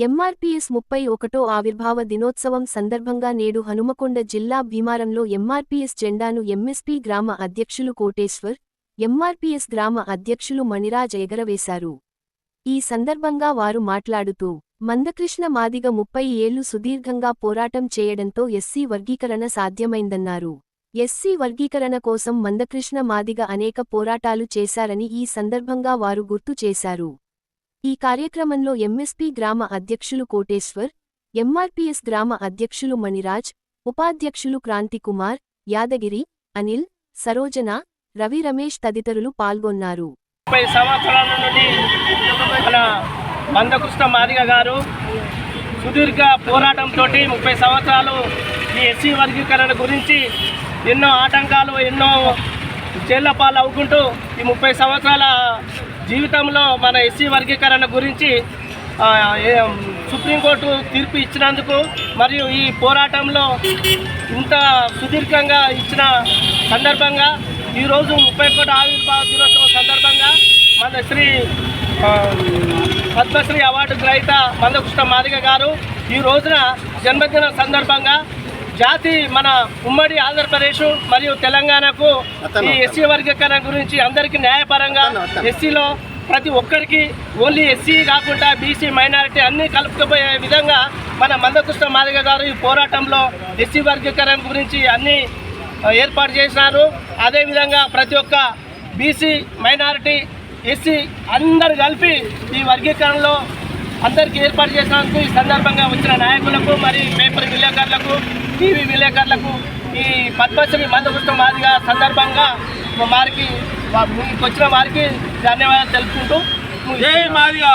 MRPS 31వ ఆవిర్భావ దినోత్సవం సందర్భంగా నేడు హనుమకొండ జిల్లా భీమారంలో ఎంఆర్పీఎస్ జెండాను ఎంఎస్పీ గ్రామ అధ్యక్షులు కోటేశ్వర్, ఎంఆర్పీఎస్ గ్రామ అధ్యక్షులు మణిరాజ్ ఎగరవేశారు. ఈ సందర్భంగా వారు మాట్లాడుతూ, మందకృష్ణ మాదిగ 30 ఏళ్లు సుదీర్ఘంగా పోరాటం చేయడంతో ఎస్సీ వర్గీకరణ సాధ్యమైందన్నారు. ఎస్సీ వర్గీకరణ కోసం మందకృష్ణ మాదిగ అనేక పోరాటాలు చేశారని ఈ సందర్భంగా వారు గుర్తు చేశారు. ఈ కార్యక్రమంలో ఎంఎస్పీ గ్రామ అధ్యక్షులు కోటేశ్వర్, ఎంఆర్పీఎస్ గ్రామ అధ్యక్షులు మణిరాజ్, ఉపాధ్యక్షులు క్రాంతికుమార్, యాదగిరి, అనిల్, సరోజన, రవి, రమేష్ తదితరులు పాల్గొన్నారు. 30 సంవత్సరాల నుండి మన మందకృష్ణ మాదిగ గారు సుదీర్ఘ పోరాటంతో 30 సంవత్సరాలు ఈ ఎస్సీ వర్గీకరణ గురించి ఎన్నో ఆటంకాలు, ఎన్నో జైళ్ల పాలు అవ్వుకుంటూ ఈ 30 సంవత్సరాల జీవితంలో మన ఎస్సీ వర్గీకరణ గురించి సుప్రీంకోర్టు తీర్పు ఇచ్చినందుకు మరియు ఈ పోరాటంలో ఇంత సుదీర్ఘంగా ఇచ్చిన సందర్భంగా ఈరోజు 31వ ఆవిర్భావ దినోత్సవం సందర్భంగా మన పద్మశ్రీ అవార్డు గ్రహీత మందకృష్ణ మాదిగ గారు ఈ రోజున జన్మదిన సందర్భంగా మన ఉమ్మడి ఆంధ్రప్రదేశ్ మరియు తెలంగాణకు ఈ ఎస్సీ వర్గీకరణ గురించి అందరికీ న్యాయపరంగా ఎస్సీలో ప్రతి ఒక్కరికి ఓన్లీ ఎస్సీ కాకుండా బీసీ, మైనారిటీ అన్నీ కలుపుకుపోయే విధంగా మన మందకృష్ణ మాదిగ గారు ఈ పోరాటంలో ఎస్సీ వర్గీకరణ గురించి అన్నీ ఏర్పాటు చేసినారు. అదేవిధంగా ప్రతి ఒక్క బీసీ, మైనారిటీ, ఎస్సీ అందరు కలిపి ఈ వర్గీకరణలో అందరికీ ఏర్పాటు చేసినందుకు ఈ సందర్భంగా వచ్చిన నాయకులకు మరియు పేపర్ విలేకరులకు, టీవీ విలేకరులకు ఈ పద్మశ్రీ మందకృష్ణ మాదిగ సందర్భంగా వారికి వచ్చిన వారికి ధన్యవాదాలు తెలుపుకుంటూ జై మాదిగ.